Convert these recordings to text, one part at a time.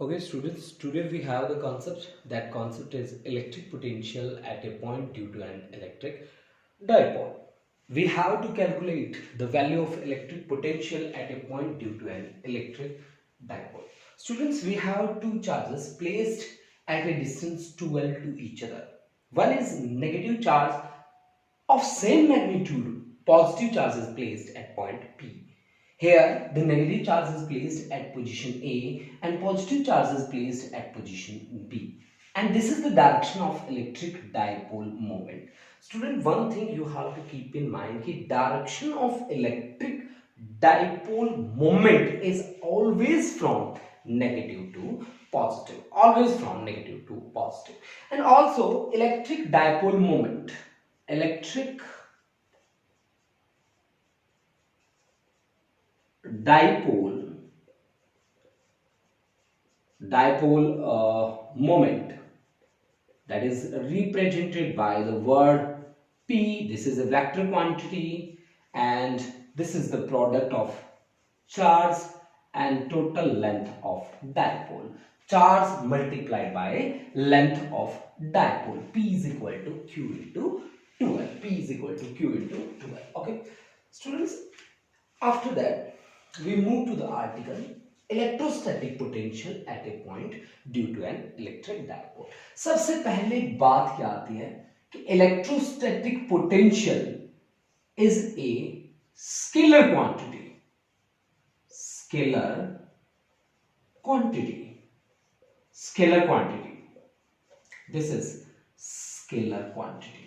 Okay, students, today we have the concept. That concept is electric potential at a point due to an electric dipole. We have to calculate the value of electric potential at a point due to an electric dipole. Students, we have two charges placed at a distance 2L to each other. One is negative charge of same magnitude, positive charge is placed at point P. Here, the negative charge is placed at position A and positive charge is placed at position B. And this is the direction of electric dipole moment. Student, one thing you have to keep in mind that direction of electric dipole moment is always from negative to positive. Always from negative to positive. And also, electric dipole moment. Electric dipole moment, that is represented by the word P. This is a vector quantity and this is the product of charge and total length of dipole. Charge multiplied by length of dipole. P is equal to Q into 2L. P is equal to Q into 2L. Okay, students, after that we move to the article electrostatic potential at a point due to an electric dipole. सबसे पहले बात क्या आती है कि electrostatic potential is a scalar quantity. Scalar quantity, this is scalar quantity.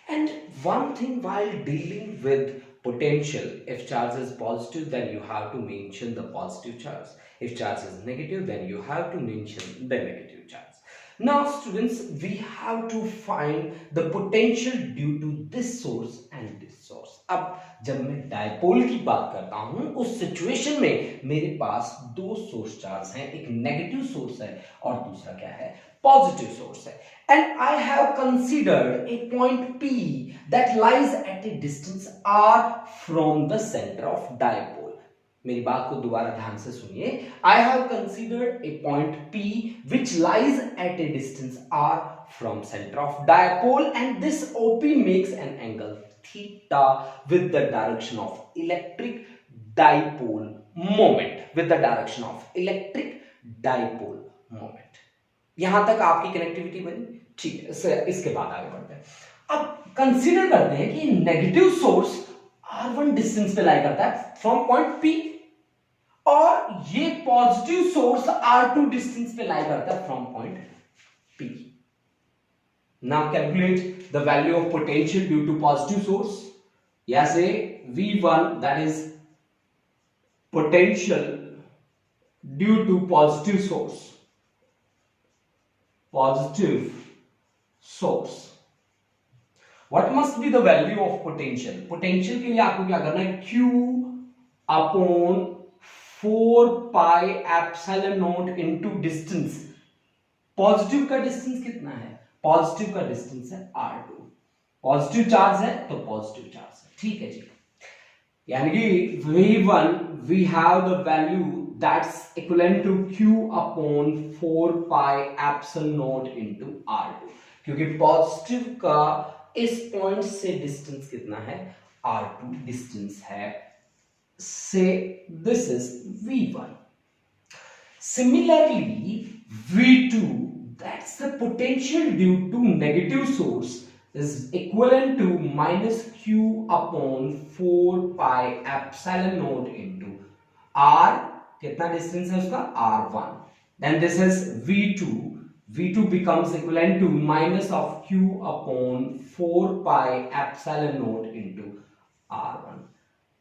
And one thing while dealing with potential, if charge is positive then you have to mention the positive charge. If charge is negative then you have to mention the negative charge. Now students, we have to find the potential due to this source and this source. अब जब मैं dipole की बात करता हूं उस situation में मेरे पास दो सोर्स चार्ज हैं, एक नेगेटिव सोर्स है और दूसरा क्या है, पॉजिटिव सोर्स है. And I have considered a point P that lies at a distance r from the center of dipole. मेरी बात को दोबारा ध्यान से सुनिए. I have considered a point P which lies at a distance r from center of dipole and this OP makes an angle theta with the direction of electric dipole moment. With the direction of electric dipole moment. यहां तक आपकी connectivity बनी, ठीक है. इसके बाद आगे बढ़ते हैं. अब कंसीडर करते हैं कि नेगेटिव सोर्स R1 डिस्टेंस पे लाई करता है फ्रॉम पॉइंट P और ये पॉजिटिव सोर्स R2 डिस्टेंस पे लाई करता है from point P. Now calculate the value of potential due to positive source. या से V1 that is potential due to positive source. Positive source. What must be the value of potential? Potential के लिए आपको क्या करना है, Q upon 4 pi epsilon naught into distance. Positive का distance कितना है, पॉजिटिव का डिस्टेंस है R2. पॉजिटिव चार्ज है तो पॉजिटिव चार्ज है, ठीक है जी. यानी कि V1 we have the value that's equivalent to Q upon 4 pi epsilon naught into R2. क्योंकि पॉजिटिव का इस पॉइंट से डिस्टेंस कितना है, R2 डिस्टेंस है. से this is V1. Similarly V2 that's the potential due to negative source is equivalent to minus Q upon 4 pi epsilon naught into R. कितना distance है उसका, R1. Then this is V2. V2 becomes equivalent to minus of Q upon 4 pi epsilon naught into R1.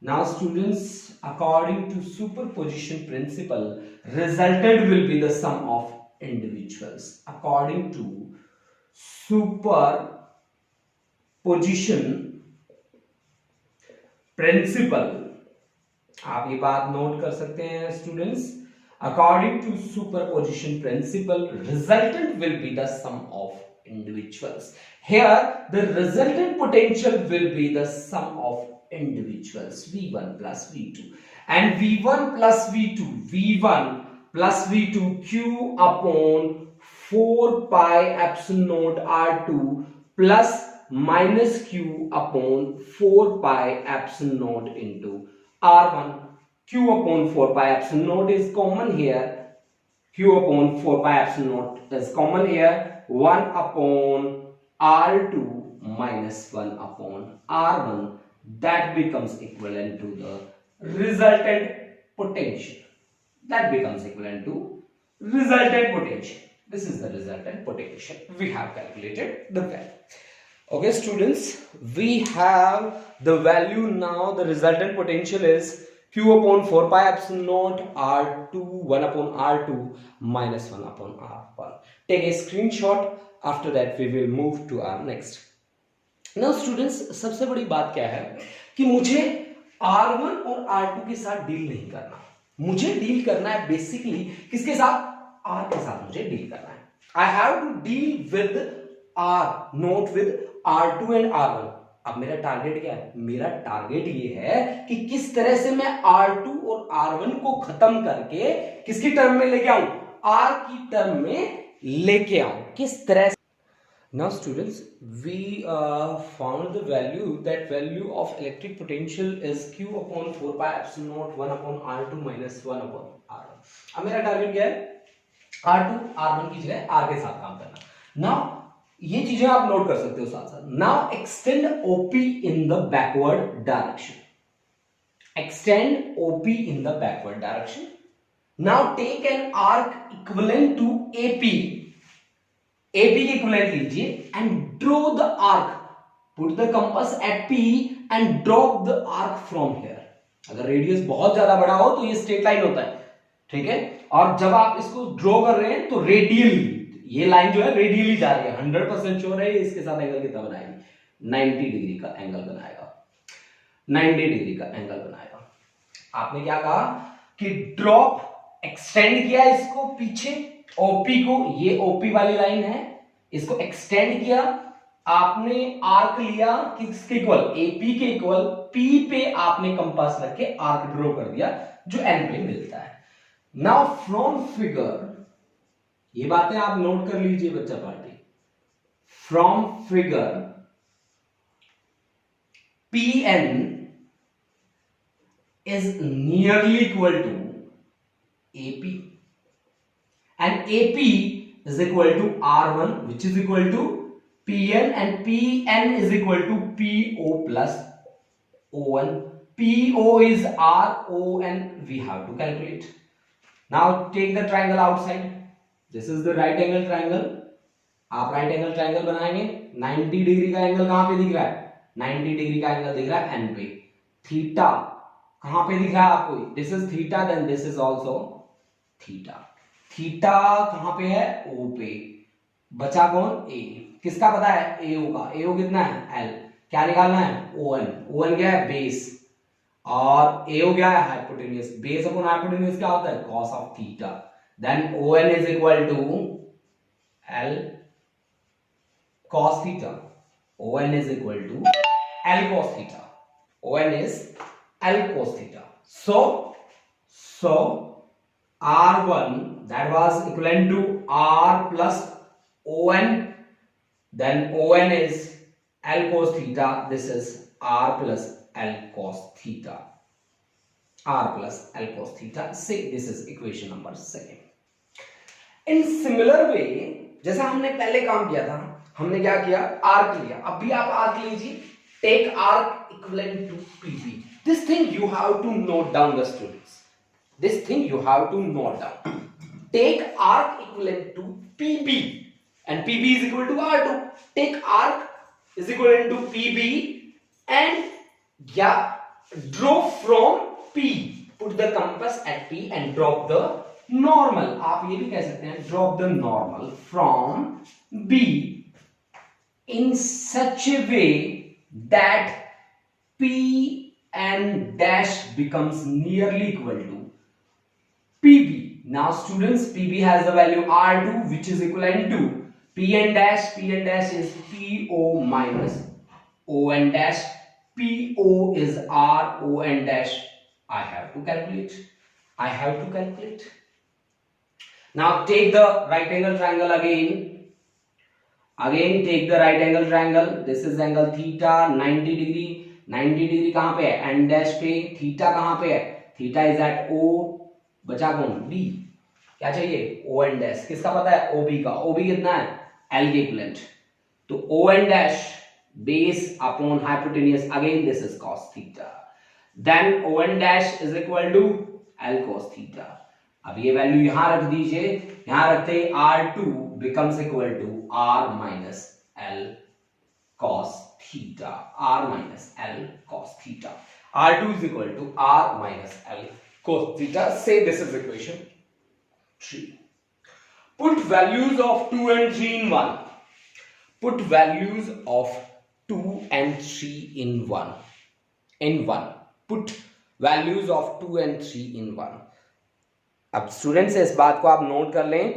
Now students, according to superposition principle, resultant will be the sum of individuals. According to superposition principle, आप ये बात note कर सकते हैं students. According to superposition principle, resultant will be the sum of individuals. Here the resultant potential will be the sum of individuals, V1 plus V2, and V1 plus V2, V1 plus V2 q upon 4 pi epsilon naught R2 plus minus q upon 4 pi epsilon naught into R1. Q upon 4 pi epsilon naught is common here. Q upon 4 pi epsilon naught is common here. 1 upon R2 minus 1 upon R1, that becomes equivalent to the resultant potential. That becomes equivalent to resultant potential. This is the resultant potential. We have calculated the value. Okay, students, we have the value now. The resultant potential is Q upon 4 pi epsilon naught R2 1 upon R2 minus 1 upon R1. Take a screenshot. After that we will move to our next. Now students, सबसे बड़ी बात क्या है कि मुझे R1 और R2 के साथ डील नहीं करना. मुझे डील करना है बेसिकली किसके साथ? R के साथ मुझे डील करना है. I have to deal with R, not with R2 and R1. अब मेरा टारगेट क्या है? मेरा टारगेट ये है कि किस तरह से मैं R2 और R1 को खत्म करके किसकी टर्म में लेके आऊं? R की टर्म में लेके आऊं. किस तरह से? Now students, we found the value. That value of electric potential is Q upon 4 pi epsilon naught 1 upon R2 minus 1 upon R1. अब मेरा टारगेट क्या है? R2 R1 की जगह R के साथ काम करना. Now ये चीजें आप नोट कर सकते हो साथ साथ. Now extend OP in the backward direction. Extend OP in the backward direction. Now take an arc equivalent to AP. AP के इक्विवेलेंट लीजिए and draw the arc. Put the compass at P and drop the arc from here. अगर radius बहुत ज्यादा बड़ा हो तो ये straight line होता है, ठीक है. और जब आप इसको ड्रॉ कर रहे हैं तो रेडियली, ये लाइन जो है रेडियली जा रही है. 100% श्योर है इसके साथ एंगल कितना बनाएगी? 90 डिग्री का एंगल बनाएगा. 90 डिग्री का एंगल बनाएगा. आपने क्या कहा कि ड्रॉप एक्सटेंड किया इसको पीछे, ओपी को, ये ओपी वाली लाइन है, इसको एक्सटेंड किया. आपने आर्क लिया किसके इक्वल? एपी के इक्वल. पी पे आपने कंपास रख के आर्क ड्रॉ कर दिया जो एन पे मिलता है. नाउ फ्रॉम फिगर, ये बातें आप नोट कर लीजिए बच्चा party. From figure P N is nearly equal to AP. And AP is equal to R1, which is equal to PN, and PN is equal to PO plus ON. PO is R, ON we have to calculate. Now take the triangle outside. This is the right angle triangle. आप right angle triangle बनाएंगे. 90 degree का angle कहां पे दिख रहा है? 90 degree का angle दिख रहा है N पे. थीटा कहां पे दिख रहा है आपको? This is theta, then this is also theta. Theta कहां पे है? O पे. बचा कौन? A. किसका पता है? AO का. AO कितना है? L. क्या निकालना है? ON. ON क्या है? बेस. और AO क्या है? हाइपोटेन्यूज. बेस अपॉन हाइपोटेन्यूज क्या होता है? cos of theta. Then ON is equal to L cos theta. ON is equal to L cos theta. ON is L cos theta. So R1 that was equivalent to R plus ON, then ON is L cos theta. This is R plus L cos theta. R plus L cos theta. Say this is equation number 2. In similar way, जैसा हमने पहले काम किया था, हमने क्या किया? Arc लिया. अब भी आप आर्क लीजिए. Take arc equivalent to PB. This thing you have to note down, the students. This thing you have to note down. Take arc equivalent to PB, and PB is equal to R2. Take arc is equivalent to PB and draw from P. Put the compass at P and drop the normal. आप ये भी कह सकते हैं drop the normal from B in such a way that P and dash becomes nearly equal to PB. Now students, PB has the value R2, which is equivalent to P and dash. P and dash is PO minus ON dash. PO is R, ON dash. I have to calculate. Now take the right angle triangle again. Again take the right angle triangle. This is angle theta 90 degree. 90 degree कहां पे है? N dash पे. Theta कहां पे है? Theta is at O. बचा कौन? B. क्या चाहिए? O N dash. किसका पता है? ओ बी का. ओ बी कितना है? एल के इक्विवेलेंट. तो O N dash base upon hypotenuse. Again this is cos theta. Then O N dash is equal to L cos theta. अब ये वैल्यू यहां रख दीजिए. यहां रखते R2 becomes equal to R minus L cos theta. R minus L cos theta. R2 is equal to R minus L cos theta. Say this is equation 3. Put values of 2 and 3 in 1. Put values of 2 and 3 in 1. In 1. Put values of 2 and 3 in 1. अब students इस बात को आप note कर लें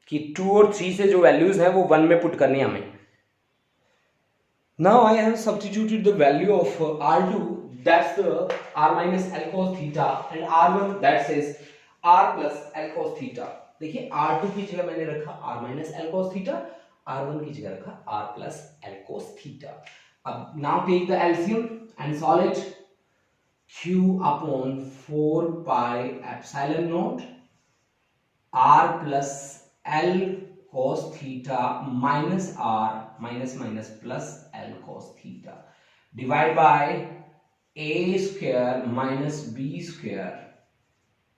कि 2 और 3 से जो वैल्यूज है वो 1 में पुट करनी है हमें. Now I have substituted the value of R2, that's the R minus L cos theta, and R1 that says R plus L cos theta. देखिए R2 की जगह मैंने रखा R minus L cos theta, R1 की जगह रखा R plus L cos theta. अब now take the LCM and solve it. Q upon 4 pi epsilon naught R plus L cos theta minus R minus minus plus L cos theta divided by A square minus B square.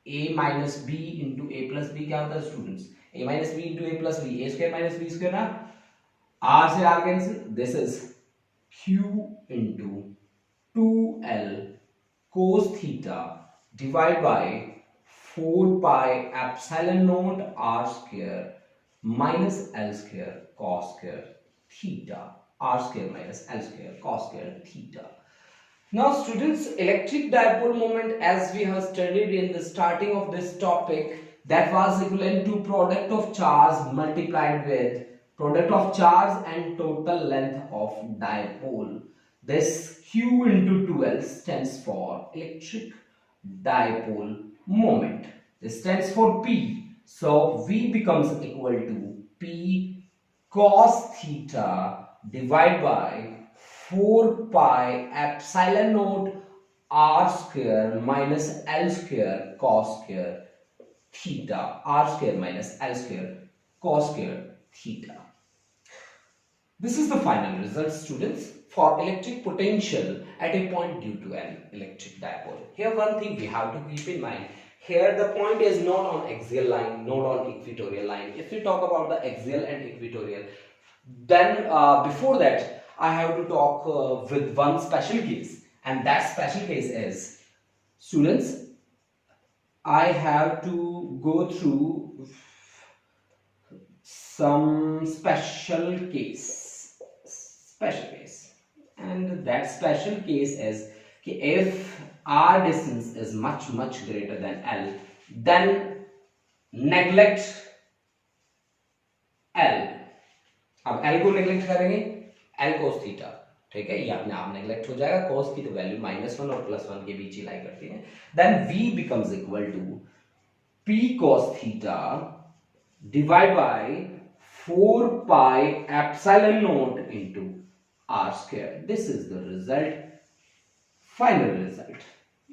A minus B into A plus B क्या होता है students? A minus B into A plus B. A square minus B square ना. R से R cancel. This is Q into 2L cos theta divided by 4 pi epsilon naught R square minus L square cos square theta. R square minus L square cos square theta. Now students, electric dipole moment, as we have studied in the starting of this topic, that was equivalent to product of charge multiplied with product of charge and total length of dipole. This Q into 2L stands for electric dipole moment. This stands for P. So V becomes equal to P cos theta divided by 4 pi epsilon naught R square minus L square cos square theta. R square minus L square cos square theta. This is the final result, students, for electric potential at a point due to an electric dipole. Here one thing we have to keep in mind. Here the point is not on axial line, not on equatorial line. If we talk about the axial and equatorial, then before that I have to talk with one special case, and that special case is, students, I have to go through some special case, and that special case is if R distance is much greater than L, then neglect L. अब L को neglect करेंगे, L cos theta, ठीक है, ये अपने आप neglect हो जाएगा. cos की तो वैल्यू -1 और +1 के बीच ही लाई करती है. Then V becomes equal to P cos theta divided by 4 pi epsilon naught into R square. This is the result, final result.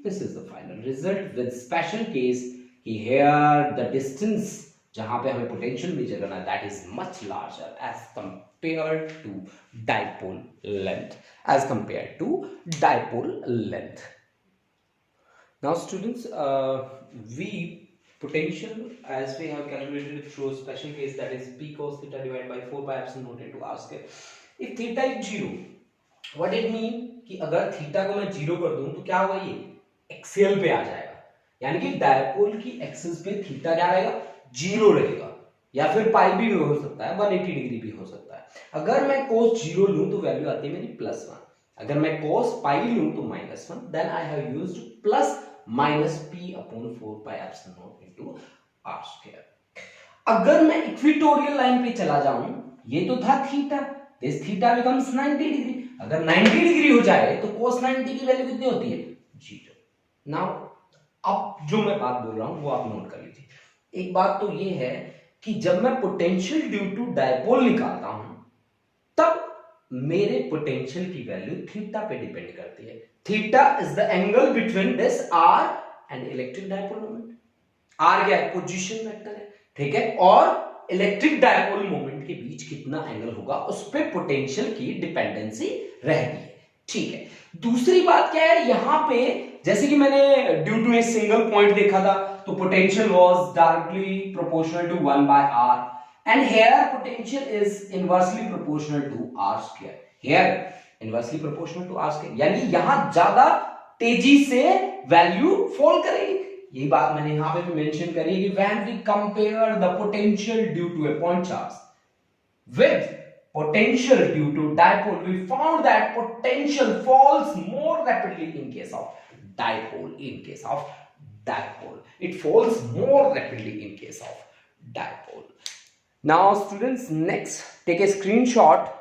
This is the final result with special case कि here the distance जहां पे हमें potential measure करना है, that is much larger as compared to dipole length. As compared to dipole length. Now students, V potential as we have calculated through a special case, that is P cos theta divided by 4 pi epsilon naught into R square. If theta is 0, what it mean कि अगर theta को मैं 0 कर दूं तो क्या होगा, ये एक्सियल पे आ जाएगा. यानी कि डायपोल की एक्सिस पे थीटा क्या रहेगा? 0 रहेगा. या फिर पाई भी हो सकता है, 180 डिग्री भी हो सकता है. अगर मैं cos 0 लूं तो वैल्यू आती है मेरी +1. अगर मैं cos पाई लूं तो -1. Then I have used plus minus p upon 4 pi epsilon naught into r square. अगर मैं इक्वेटोरियल लाइन पे चला जाऊं, ये तो था theta, this theta becomes 90 degree. अगर 90 डिग्री हो जाए तो cos 90 की वैल्यू कितनी होती है? 0. नाउ अब जो मैं बात बोल रहा हूं वो आप नोट कर लीजिए. एक बात तो ये है कि जब मैं पोटेंशियल ड्यू टू डायपोल निकालता हूं तब मेरे पोटेंशियल की वैल्यू थीटा पे डिपेंड करती है। Theta is the angle between this R and electric dipole moment. R क्या है? पोजीशन वेक्टर है, ठीक है, और इलेक्ट्रिक डायपोल मोमेंट के बीच कितना एंगल होगा उस पर पोटेंशियल की डिपेंडेंसी रहेगी, ठीक है। दूसरी बात क्या है यहां पे, जैसे कि मैंने due to a single point देखा था तो potential was directly proportional to 1 by r and here potential is inversely proportional to r square, here inversely proportional to r square, यानी यहां ज्यादा तेजी से वैल्यू फॉल करेगी। यही बात मैंने यहां पे भी मेंशन करी है कि when we compare the potential due to a point charge with potential due to dipole, we found that potential falls more rapidly in case of dipole, in case of dipole it falls more rapidly in case of dipole. Now students, next take a screenshot.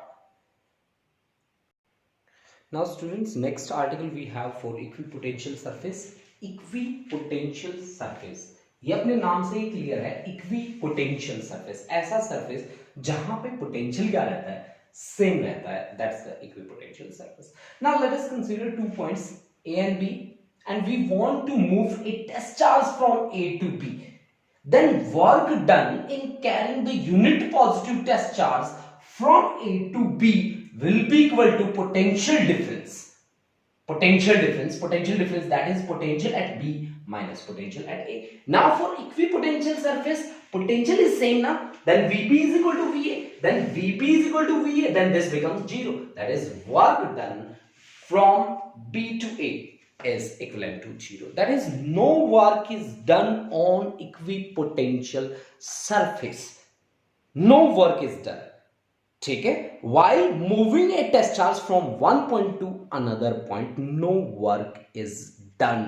Now students, next article we have for equipotential surface. Equipotential surface ये अपने नाम से ही clear है, equipotential surface, ऐसा surface जहां पे potential क्या रहता है? सेम रहता है, that's the equipotential surface. Now let us consider two points A and B and we want to move a test charge from A to B. Then work done in carrying the unit positive test charge from A to B will be equal to potential difference. Potential difference that is potential at B minus potential at A. Now for equipotential surface, potential is same now. Then Vp is equal to Va. Then Vp is equal to Va. Then this becomes 0. That is work done from B to A is equivalent to 0. That is no work is done on equipotential surface. No work is done. ठीक है, while moving a test charge from one point to another point, no work is done.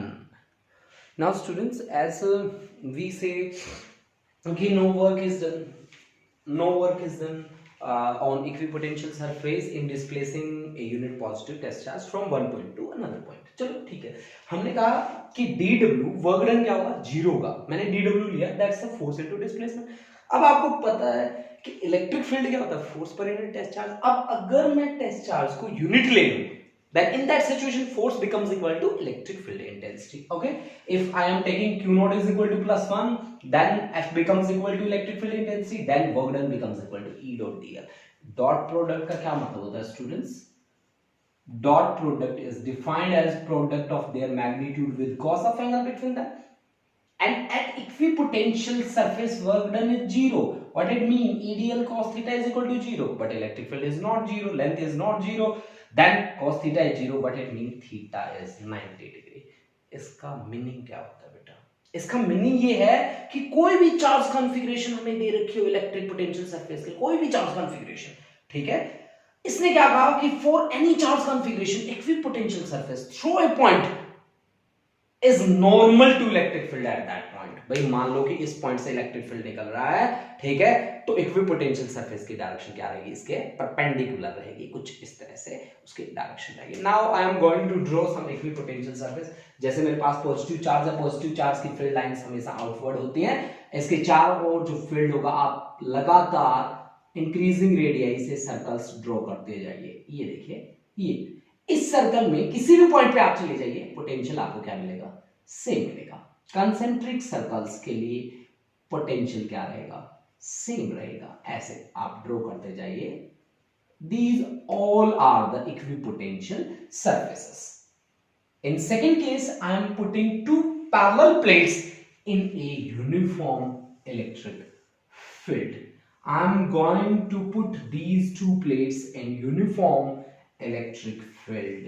Now students, as we say okay, no work is done on equipotential surface in displacing a unit positive test charge from one point to another point. चलो ठीक है, हमने कहा कि dw work done क्या होगा? 0 होगा। मैंने dw लिया, that's the force into displacement. अब आपको पता है कि इलेक्ट्रिक फील्ड क्या होता है? Force per unit test charge. अब अगर मैं टेस्ट चार्ज को यूनिट ले लूं, then in that situation force becomes equal to electric field intensity. Okay, if I am taking q naught is equal to +1, then F becomes equal to electric field intensity, then work done becomes equal to E dot dl. Dot product का क्या मतलब होता है students? Dot product is defined as product of their magnitude with cos of angle between them. And at equipotential surface work done is 0. What it mean? EDL cos theta is equal to 0, but electric field is not 0, length is not 0. Then cos theta is 0, but it mean theta is 90 degree. इसका meaning क्या होता है बेटा? इसका meaning ये है कि कोई भी चार्ज कॉन्फ़िगरेशन हमें दे रखी हो इलेक्ट्रिक पोटेंशियल सरफेस के, कोई भी चार्ज कॉन्फ़िगरेशन, ठीक है, इसने क्या कहा कि for any charge configuration equipotential surface through a point is normal to electric field at that point. भाई मान लो कि इस पॉइंट से इलेक्ट्रिक फील्ड निकल रहा है, ठीक है, तो इक्विपोटेंशियल सरफेस की डायरेक्शन क्या रहेगी? इसके परपेंडिकुलर रहेगी, कुछ इस तरह से उसकी डायरेक्शन रहेगी। Now I am going to draw some equipotential surface. जैसे मेरे पास पॉजिटिव चार्ज है, पॉजिटिव चार्ज की फील्ड लाइंस हमेशा आउटवर्ड होती हैं, इसके चारों ओर जो फील्ड होगा आप लगातार इंक्रीजिंग रेडियस से सर्कल्स ड्रॉ करते जाइए। ये देखिए, ये इस सर्कल में किसी भी पॉइंट पे आप चले जाइए, पोटेंशियल आपको क्या मिलेगा? सेम मिलेगा। कंसेंट्रिक सर्कल्स के लिए पोटेंशियल क्या रहेगा? सेम रहेगा। ऐसे आप ड्रॉ करते जाइए। These all are the equipotential surfaces. In second case, I am putting two parallel plates in a uniform electric field. I am going to put these two plates in uniform electric field.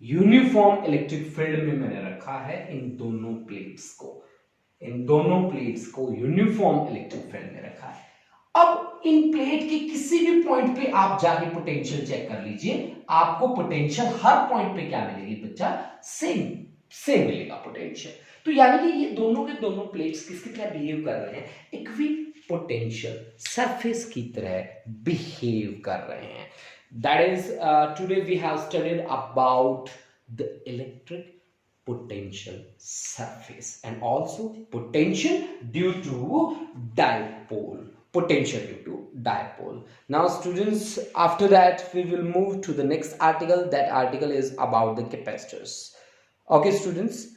Uniform electric field में मैंने रखा है इन दोनों plates को, इन दोनों plates को uniform electric field में रखा है। अब इन प्लेट के किसी भी पॉइंट पे आप जाके पोटेंशियल चेक कर लीजिए, आपको पोटेंशियल हर पॉइंट पे क्या मिलेगी बच्चा? सेम मिलेगा पोटेंशियल। तो यानी कि ये दोनों के दोनों प्लेट्स किसकी तरह बिहेव कर रहे हैं? इक्विपोटेंशियल सरफेस की तरह बिहेव कर रहे हैं। That is, today we have studied about the electric potential surface, and also potential due to dipole. Potential due to dipole. Now students, after that we will move to the next article. That article is about the capacitors. Okay students,